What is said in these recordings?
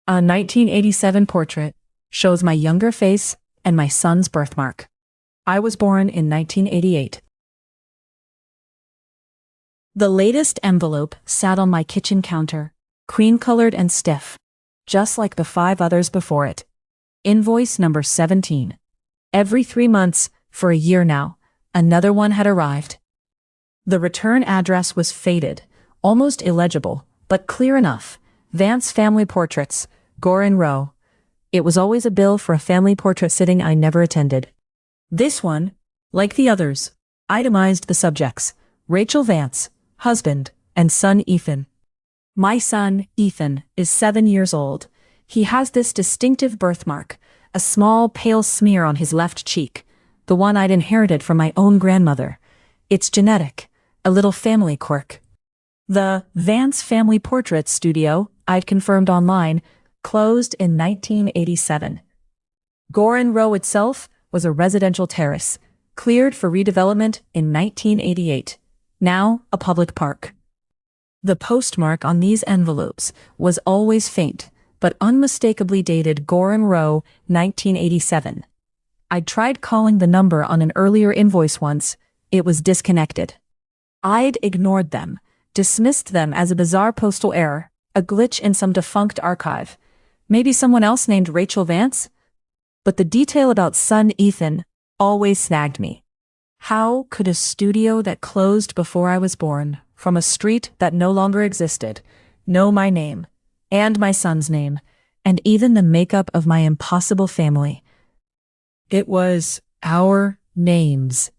A 1987 portrait shows my younger face and my son's birthmark. I was born in 1988. The latest envelope sat on my kitchen counter, cream-colored and stiff, just like the 5 others before it. Invoice number 17. Every 3 months, for a year now, another one had arrived. The return address was faded, almost illegible, but clear enough. Vance Family Portraits, Gorin Row. It was always a bill for a family portrait sitting I never attended. This one, like the others, itemized the subjects: Rachel Vance, husband, and son Ethan. My son, Ethan, is 7 years old. He has this distinctive birthmark, a small pale smear on his left cheek, the one I'd inherited from my own grandmother. It's genetic, a little family quirk. The Vance Family Portrait Studio, I'd confirmed online, closed in 1987. Gorin Row itself was a residential terrace, cleared for redevelopment in 1988, now a public park. The postmark on these envelopes was always faint, but unmistakably dated Gorin Row 1987. I'd tried calling the number on an earlier invoice once. It was disconnected. I'd ignored them, dismissed them as a bizarre postal error, a glitch in some defunct archive. Maybe someone else named Rachel Vance? But the detail about son Ethan always snagged me. How could a studio that closed before I was born, from a street that no longer existed, know my name, and my son's name, and even the makeup of my impossible family? It was our names.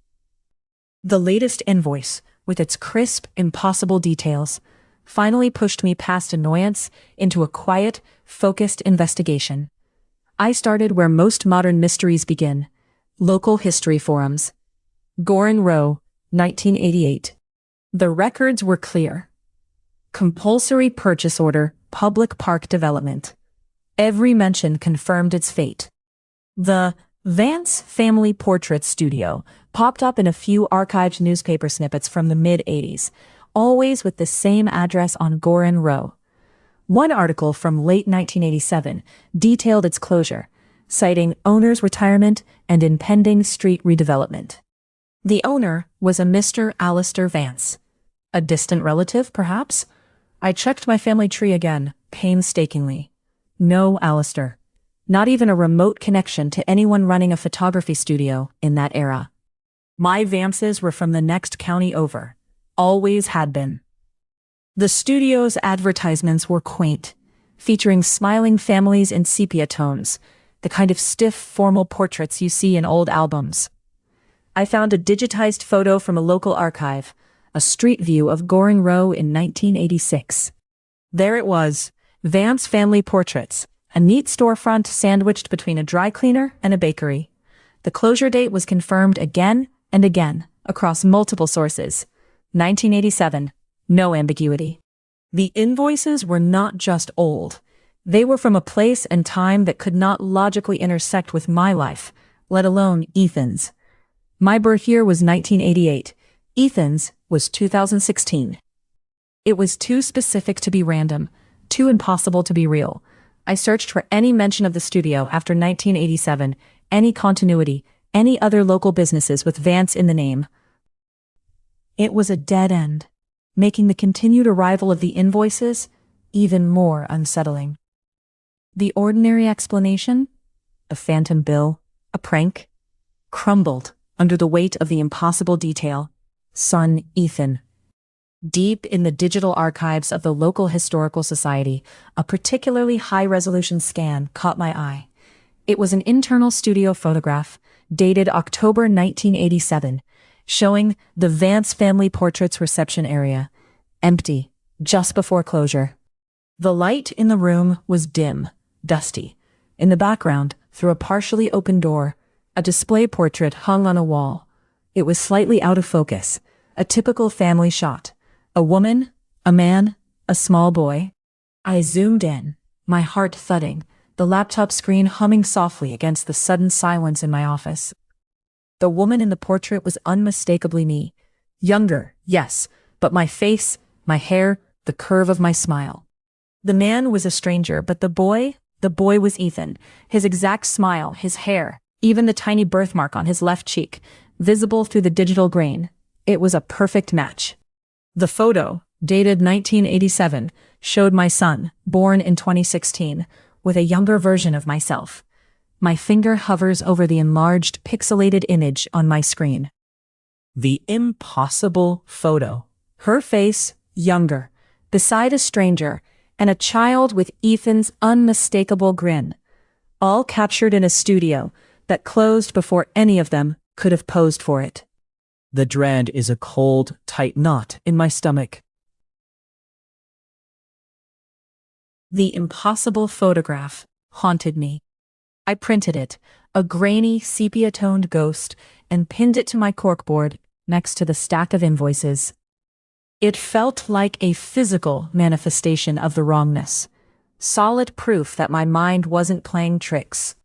The latest invoice, with its crisp, impossible details, finally pushed me past annoyance into a quiet, focused investigation. I started where most modern mysteries begin: local history forums. Gorin Row, 1988. The records were clear. Compulsory purchase order, public park development. Every mention confirmed its fate. The Vance Family Portrait Studio popped up in a few archived newspaper snippets from the mid-80s, always with the same address on Gorin Row. One article from late 1987 detailed its closure, citing owner's retirement and impending street redevelopment. The owner was a Mr. Alistair Vance. A distant relative, perhaps? I checked my family tree again, painstakingly. No Alistair. Not even a remote connection to anyone running a photography studio in that era. My Vances were from the next county over. Always had been. The studio's advertisements were quaint, featuring smiling families in sepia tones, the kind of stiff, formal portraits you see in old albums. I found a digitized photo from a local archive, a street view of Gorin Row in 1986. There it was, Vance Family Portraits, a neat storefront sandwiched between a dry cleaner and a bakery. The closure date was confirmed again and again, across multiple sources. 1987. No ambiguity. The invoices were not just old. They were from a place and time that could not logically intersect with my life, let alone Ethan's. My birth year was 1988. Ethan's was 2016. It was too specific to be random, too impossible to be real. I searched for any mention of the studio after 1987, any continuity, any other local businesses with Vance in the name. It was a dead end, making the continued arrival of the invoices even more unsettling. The ordinary explanation, a phantom bill, a prank, crumbled under the weight of the impossible detail: son Ethan. Deep in the digital archives of the local historical society, a particularly high-resolution scan caught my eye. It was an internal studio photograph, dated October 1987, showing the Vance Family Portraits reception area, empty, just before closure. The light in the room was dim, dusty. In the background, through a partially open door, a display portrait hung on a wall. It was slightly out of focus, a typical family shot. A woman, a man, a small boy. I zoomed in, my heart thudding, the laptop screen humming softly against the sudden silence in my office. The woman in the portrait was unmistakably me. Younger, yes, but my face, my hair, the curve of my smile. The man was a stranger, but the boy was Ethan. His exact smile, his hair, even the tiny birthmark on his left cheek, visible through the digital grain. It was a perfect match. The photo, dated 1987, showed my son, born in 2016, with a younger version of myself. My finger hovers over the enlarged, pixelated image on my screen. The impossible photo. Her face, younger, beside a stranger, and a child with Ethan's unmistakable grin. All captured in a studio that closed before any of them could have posed for it. The dread is a cold, tight knot in my stomach. The impossible photograph haunted me. I printed it, a grainy, sepia-toned ghost, and pinned it to my corkboard next to the stack of invoices. It felt like a physical manifestation of the wrongness, solid proof that my mind wasn't playing tricks.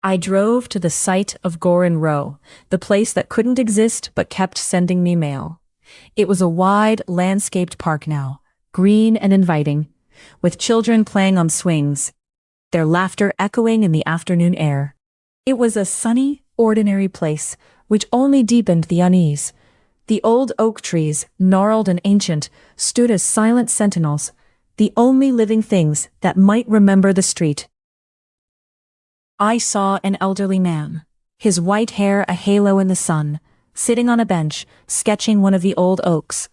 I drove to the site of Gorin Row, the place that couldn't exist but kept sending me mail. It was a wide, landscaped park now, green and inviting, with children playing on swings, their laughter echoing in the afternoon air. It was a sunny, ordinary place, which only deepened the unease. The old oak trees, gnarled and ancient, stood as silent sentinels, the only living things that might remember the street. I saw an elderly man, his white hair a halo in the sun, sitting on a bench, sketching one of the old oaks.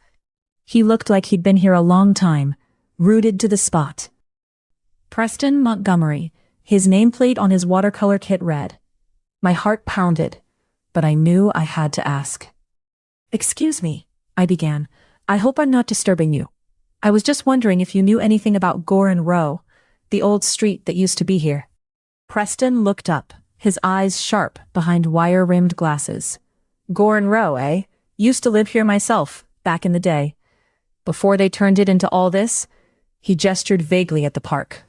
He looked like he'd been here a long time, rooted to the spot. Preston Montgomery, his nameplate on his watercolor kit read. My heart pounded, but I knew I had to ask. "Excuse me," I began. "I hope I'm not disturbing you. I was just wondering if you knew anything about Gorin Row, the old street that used to be here." Preston looked up, his eyes sharp behind wire-rimmed glasses. "Gorin Row, eh? Used to live here myself, back in the day. Before they turned it into all this," he gestured vaguely at the park.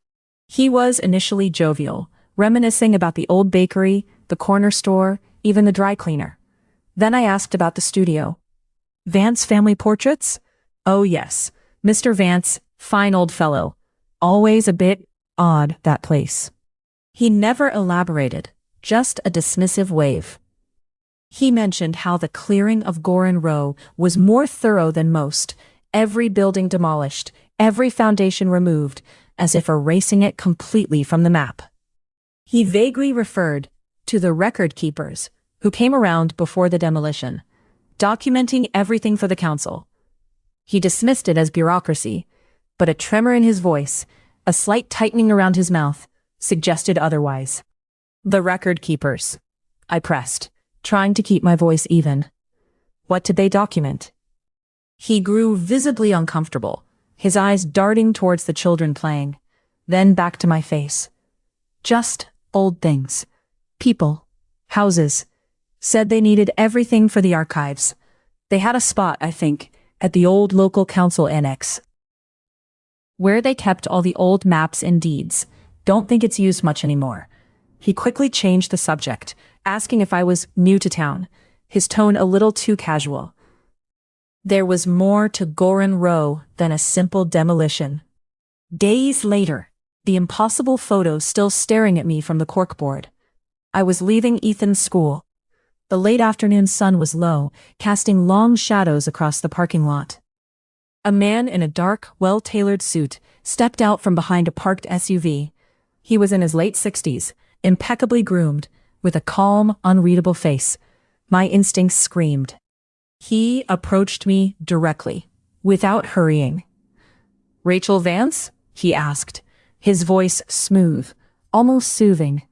He was initially jovial, reminiscing about the old bakery, the corner store, even the dry cleaner. Then I asked about the studio. "Vance family portraits?" "Oh yes, Mr. Vance, fine old fellow. Always a bit odd, that place." He never elaborated, just a dismissive wave. He mentioned how the clearing of Gorin Row was more thorough than most, every building demolished, every foundation removed, as if erasing it completely from the map. He vaguely referred to the record keepers, who came around before the demolition, documenting everything for the council. He dismissed it as bureaucracy, but a tremor in his voice, a slight tightening around his mouth, suggested otherwise. "The record keepers," I pressed, trying to keep my voice even. "What did they document?" He grew visibly uncomfortable, his eyes darting towards the children playing, then back to my face. "Just old things. People. Houses. Said they needed everything for the archives. They had a spot, I think, at the old local council annex, where they kept all the old maps and deeds. Don't think it's used much anymore." He quickly changed the subject, asking if I was new to town, his tone a little too casual. There was more to Gorin Row than a simple demolition. Days later, the impossible photo still staring at me from the corkboard. I was leaving Ethan's school. The late afternoon sun was low, casting long shadows across the parking lot. A man in a dark, well-tailored suit stepped out from behind a parked SUV. He was in his late 60s, impeccably groomed, with a calm, unreadable face. My instincts screamed. He approached me directly, without hurrying. "Rachel Vance?" he asked, his voice smooth, almost soothing,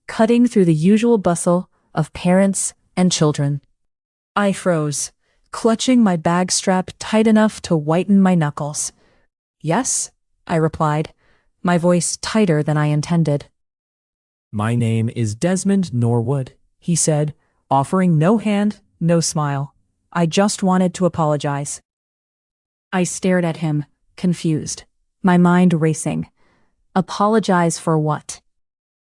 cutting through the usual bustle of parents and children. I froze, clutching my bag strap tight enough to whiten my knuckles. "Yes," I replied, my voice tighter than I intended. "My name is Desmond Norwood," he said, offering no hand, no smile. "I just wanted to apologize." I stared at him, confused, my mind racing. Apologize for what?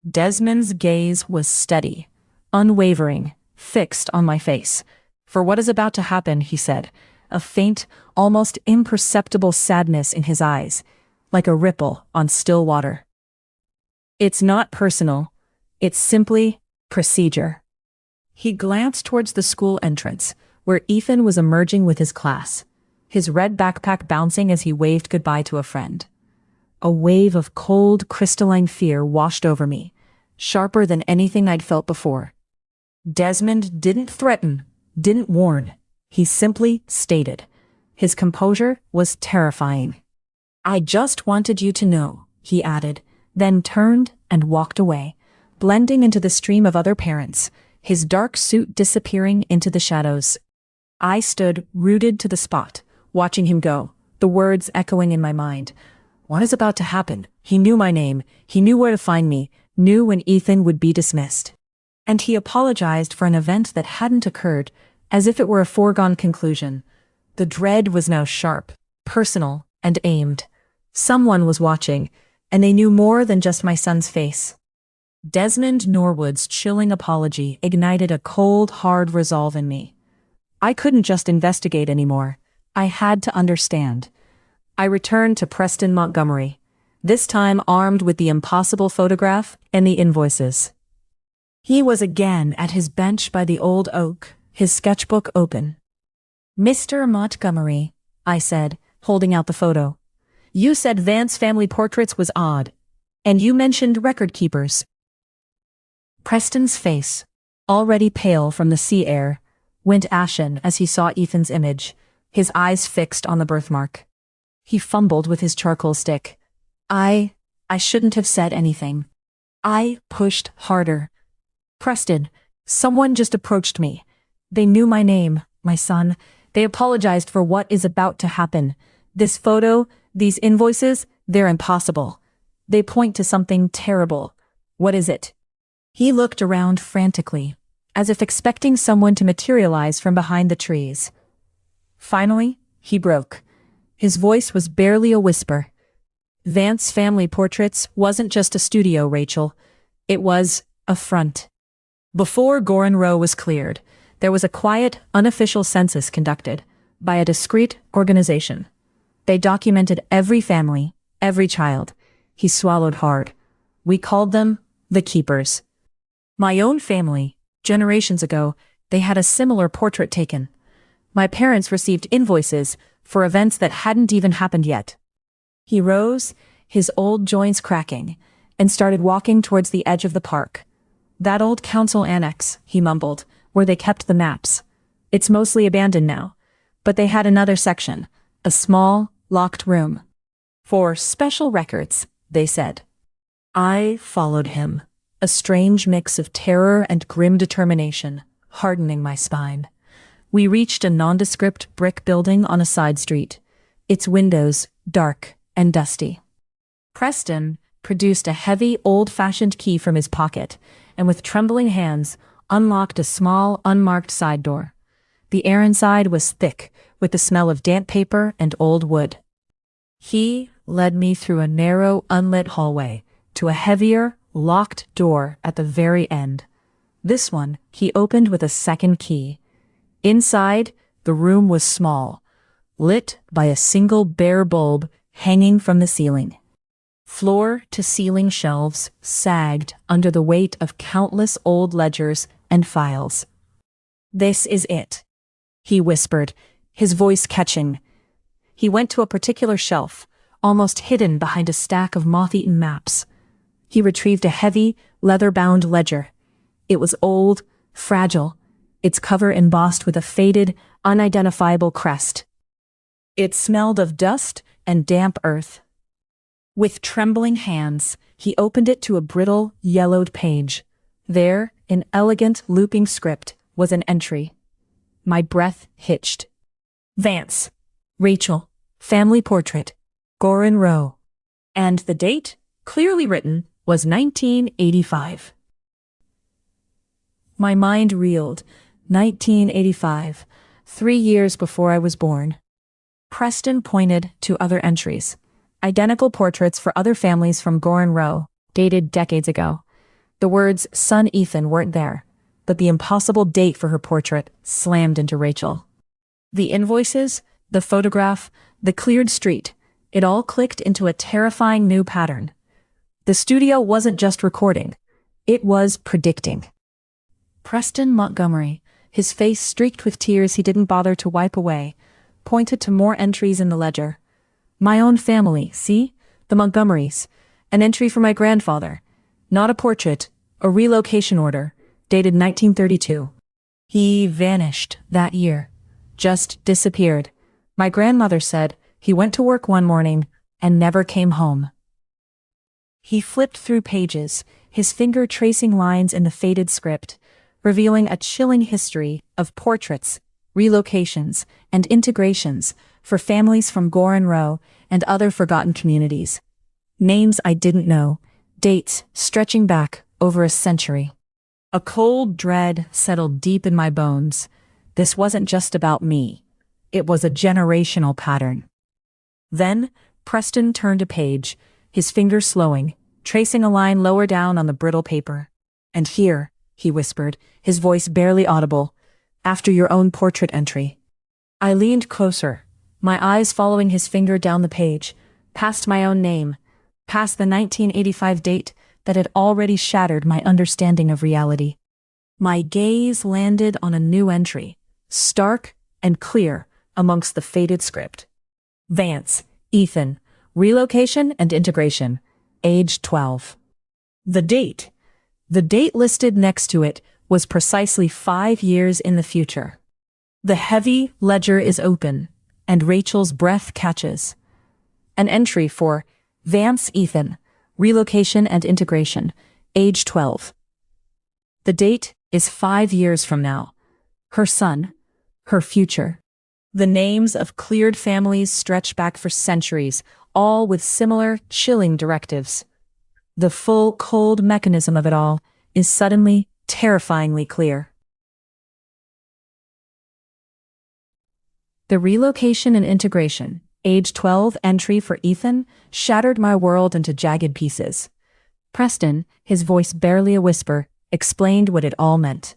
Desmond's gaze was steady, unwavering, fixed on my face. "For what is about to happen," he said, a faint, almost imperceptible sadness in his eyes. like a ripple on still water. It's not personal. It's simply procedure. He glanced towards the school entrance, where Ethan was emerging with his class, his red backpack bouncing as he waved goodbye to a friend. A wave of cold, crystalline fear washed over me, sharper than anything I'd felt before. Desmond didn't threaten, didn't warn. He simply stated. His composure was terrifying. "I just wanted you to know," he added, then turned and walked away, blending into the stream of other parents, his dark suit disappearing into the shadows. I stood rooted to the spot, watching him go, the words echoing in my mind. What is about to happen? He knew my name, he knew where to find me, knew when Ethan would be dismissed. And he apologized for an event that hadn't occurred, as if it were a foregone conclusion. The dread was now sharp, personal, and aimed. Someone was watching, and they knew more than just my son's face. Desmond Norwood's chilling apology ignited a cold, hard resolve in me. I couldn't just investigate anymore. I had to understand. I returned to Preston Montgomery, this time armed with the impossible photograph and the invoices. He was again at his bench by the old oak, his sketchbook open. "Mr. Montgomery," I said, holding out the photo. "You said Vance family portraits was odd, and you mentioned record keepers." Preston's face, already pale from the sea air, went ashen as he saw Ethan's image, his eyes fixed on the birthmark. He fumbled with his charcoal stick. I shouldn't have said anything. I pushed harder. "Preston, someone just approached me. They knew my name, my son. They apologized for what is about to happen. This photo, these invoices, they're impossible. They point to something terrible. What is it?" He looked around frantically, as if expecting someone to materialize from behind the trees. Finally, he broke. His voice was barely a whisper. "Vance family portraits wasn't just a studio, Rachel. It was a front." Before Gorin Row was cleared, there was a quiet, unofficial census conducted by a discreet organization. They documented every family, every child. He swallowed hard. We called them the Keepers. My own family, generations ago, they had a similar portrait taken. My parents received invoices for events that hadn't even happened yet. He rose, his old joints cracking, and started walking towards the edge of the park. "That old council annex," he mumbled, "where they kept the maps. It's mostly abandoned now, but they had another section, a small, locked room. For special records, they said." I followed him, a strange mix of terror and grim determination, hardening my spine. We reached a nondescript brick building on a side street, its windows dark and dusty. Preston produced a heavy, old-fashioned key from his pocket, and with trembling hands, unlocked a small, unmarked side door. The air inside was thick, with the smell of damp paper and old wood. He led me through a narrow, unlit hallway to a heavier, locked door at the very end. This one he opened with a second key. Inside, the room was small, lit by a single bare bulb hanging from the ceiling. Floor-to-ceiling shelves sagged under the weight of countless old ledgers and files. "This is it," he whispered, his voice catching. He went to a particular shelf, almost hidden behind a stack of moth-eaten maps. He retrieved a heavy, leather-bound ledger. It was old, fragile, its cover embossed with a faded, unidentifiable crest. It smelled of dust and damp earth. With trembling hands, he opened it to a brittle, yellowed page. There, in elegant, looping script, was an entry. My breath hitched. "Vance. Rachel. Family portrait. Gorin Row." And the date, clearly written, was 1985. My mind reeled. 1985, 3 years before I was born. Preston pointed to other entries. Identical portraits for other families from Gorin Row, dated decades ago. The words "son Ethan" weren't there, but the impossible date for her portrait slammed into Rachel. The invoices, the photograph, the cleared street, It all clicked into a terrifying new pattern. The studio wasn't just recording, it was predicting. Preston Montgomery, his face streaked with tears he didn't bother to wipe away, pointed to more entries in the ledger. My own family, see? The Montgomerys. An entry for my grandfather. Not a portrait, a relocation order, dated 1932. He vanished that year. Just disappeared. My grandmother said he went to work one morning and never came home. He flipped through pages, his finger tracing lines in the faded script, revealing a chilling history of portraits, relocations, and integrations for families from Gorin Row and other forgotten communities. Names I didn't know, dates stretching back over a century. A cold dread settled deep in my bones. This wasn't just about me. It was a generational pattern. Then, Preston turned a page, his fingers slowing, tracing a line lower down on the brittle paper. And here, he whispered, his voice barely audible, after your own portrait entry. I leaned closer, my eyes following his finger down the page, past my own name, past the 1985 date that had already shattered my understanding of reality. My gaze landed on a new entry, stark and clear amongst the faded script. Vance, Ethan, relocation and integration, age 12. The date listed next to it was precisely 5 years in the future. The heavy ledger is open, and Rachel's breath catches. An entry for Vance Ethan, relocation and integration, age 12. The date is 5 years from now. Her son, her future. The names of cleared families stretch back for centuries, all with similar, chilling directives. The full, cold mechanism of it all is suddenly, terrifyingly clear. The relocation and integration, age 12 entry for Ethan, shattered my world into jagged pieces. Preston, his voice barely a whisper, explained what it all meant.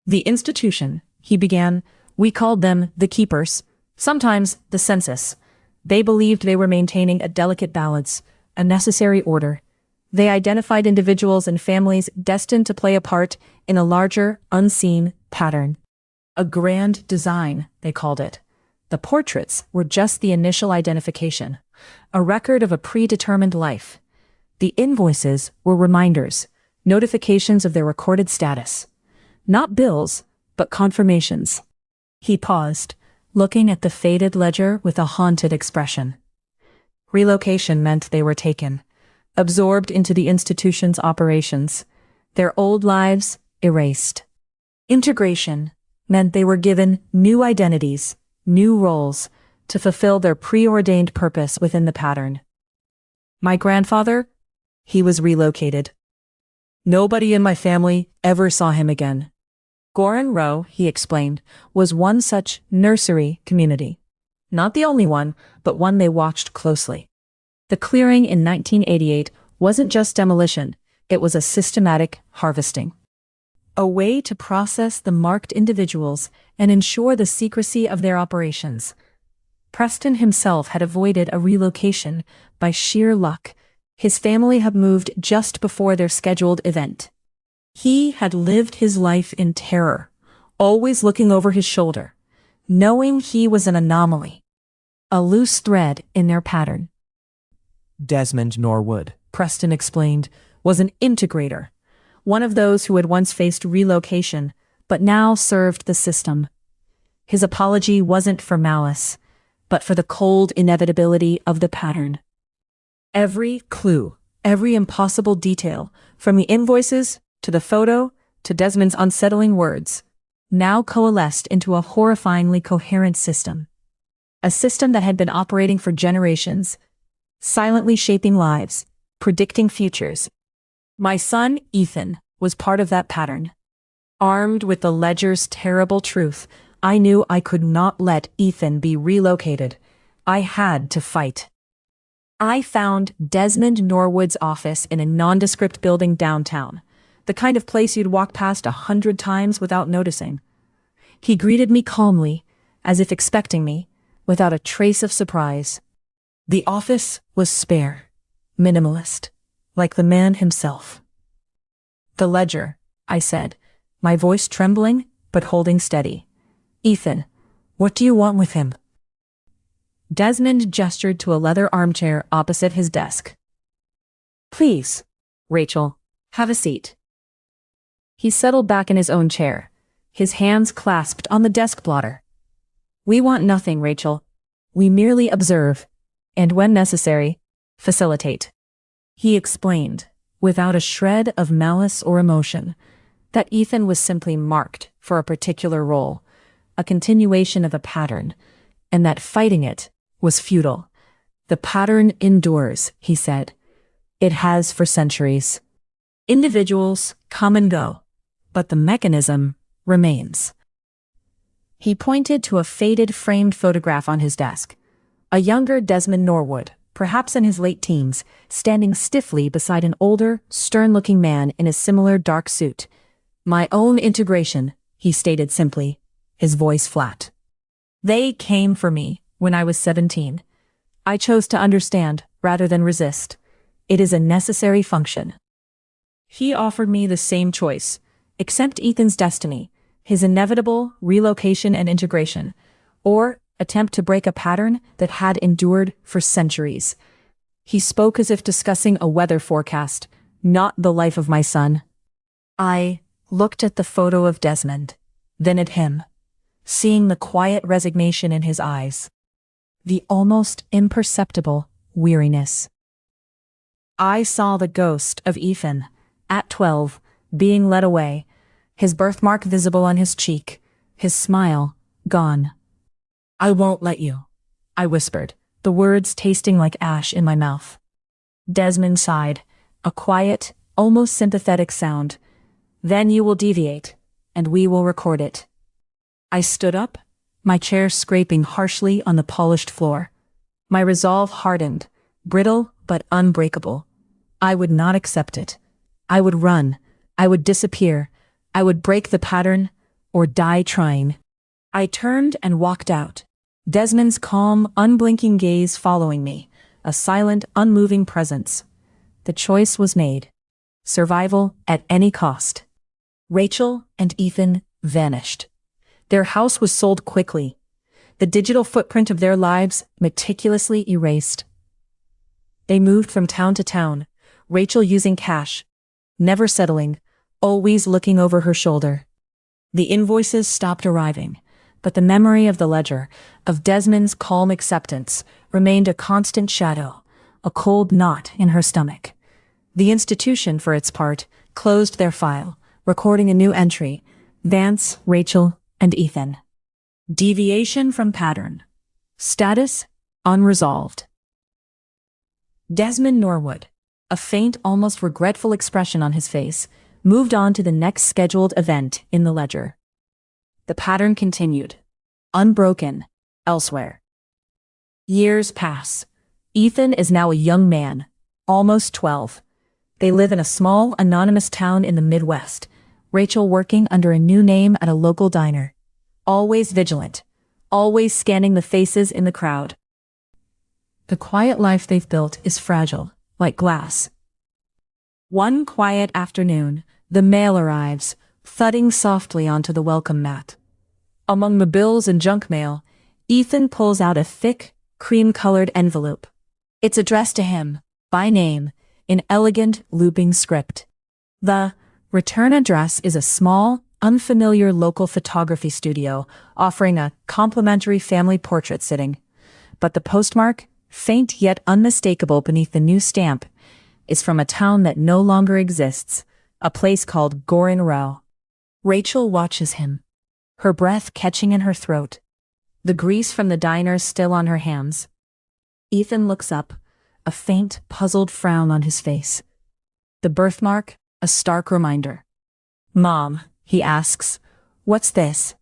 The institution, he began, we called them the keepers, sometimes the census. They believed they were maintaining a delicate balance, a necessary order. They identified individuals and families destined to play a part in a larger, unseen pattern. A grand design, they called it. The portraits were just the initial identification, a record of a predetermined life. The invoices were reminders, notifications of their recorded status. Not bills, but confirmations. He paused, looking at the faded ledger with a haunted expression. Relocation meant they were taken, absorbed into the institution's operations, their old lives erased. Integration meant they were given new identities, new roles, to fulfill their preordained purpose within the pattern. My grandfather, he was relocated. Nobody in my family ever saw him again. Gorin Row, he explained, was one such nursery community. Not the only one, but one they watched closely. The clearing in 1988 wasn't just demolition, it was a systematic harvesting. A way to process the marked individuals and ensure the secrecy of their operations. Preston himself had avoided a relocation by sheer luck. His family had moved just before their scheduled event. He had lived his life in terror, always looking over his shoulder, knowing he was an anomaly, a loose thread in their pattern. Desmond Norwood, Preston explained, was an integrator, one of those who had once faced relocation, but now served the system. His apology wasn't for malice, but for the cold inevitability of the pattern. Every clue, every impossible detail, from the invoices to the photo to Desmond's unsettling words, now coalesced into a horrifyingly coherent system. A system that had been operating for generations, silently shaping lives, predicting futures. My son, Ethan, was part of that pattern. Armed with the ledger's terrible truth, I knew I could not let Ethan be relocated. I had to fight. I found Desmond Norwood's office in a nondescript building downtown, the kind of place you'd walk past 100 times without noticing. He greeted me calmly, as if expecting me, without a trace of surprise. The office was spare, minimalist, like the man himself. "The ledger," I said, my voice trembling but holding steady. "Ethan, what do you want with him?" Desmond gestured to a leather armchair opposite his desk. "Please, Rachel, have a seat." He settled back in his own chair, his hands clasped on the desk blotter. "We want nothing, Rachel. We merely observe, and when necessary, facilitate." He explained, without a shred of malice or emotion, that Ethan was simply marked for a particular role, a continuation of a pattern, and that fighting it was futile. "The pattern endures," he said. "It has for centuries. Individuals come and go, but the mechanism remains." He pointed to a faded framed photograph on his desk. A younger Desmond Norwood, perhaps in his late teens, standing stiffly beside an older, stern-looking man in a similar dark suit. "My own integration," he stated simply, his voice flat. "They came for me when I was 17. I chose to understand rather than resist. It is a necessary function." He offered me the same choice: accept Ethan's destiny, his inevitable relocation and integration, or attempt to break a pattern that had endured for centuries. He spoke as if discussing a weather forecast, not the life of my son. I looked at the photo of Desmond, then at him, seeing the quiet resignation in his eyes, the almost imperceptible weariness. I saw the ghost of Ethan, at 12, being led away, his birthmark visible on his cheek, his smile gone. "I won't let you," I whispered, the words tasting like ash in my mouth. Desmond sighed, a quiet, almost sympathetic sound. "Then you will deviate, and we will record it." I stood up, my chair scraping harshly on the polished floor. My resolve hardened, brittle but unbreakable. I would not accept it. I would run. I would disappear. I would break the pattern, or die trying. I turned and walked out, Desmond's calm, unblinking gaze following me, a silent, unmoving presence. The choice was made. Survival at any cost. Rachel and Ethan vanished. Their house was sold quickly, the digital footprint of their lives meticulously erased. They moved from town to town, Rachel using cash, never settling, always looking over her shoulder. The invoices stopped arriving, but the memory of the ledger, of Desmond's calm acceptance, remained a constant shadow, a cold knot in her stomach. The institution, for its part, closed their file, recording a new entry: Vance, Rachel, and Ethan. Deviation from pattern. Status: unresolved. Desmond Norwood, a faint, almost regretful expression on his face, moved on to the next scheduled event in the ledger. The pattern continued, unbroken, elsewhere. Years pass. Ethan is now a young man, almost 12. They live in a small, anonymous town in the Midwest, Rachel working under a new name at a local diner. Always vigilant, always scanning the faces in the crowd. The quiet life they've built is fragile, like glass. One quiet afternoon, the mail arrives, thudding softly onto the welcome mat. Among the bills and junk mail, Ethan pulls out a thick, cream-colored envelope. It's addressed to him, by name, in elegant, looping script. The return address is a small, unfamiliar local photography studio offering a complimentary family portrait sitting. But the postmark, faint yet unmistakable beneath the new stamp, is from a town that no longer exists, a place called Gorin Row. Rachel watches him, her breath catching in her throat, the grease from the diner still on her hands. Ethan looks up, a faint, puzzled frown on his face. The birthmark, a stark reminder. "Mom," he asks, "what's this?"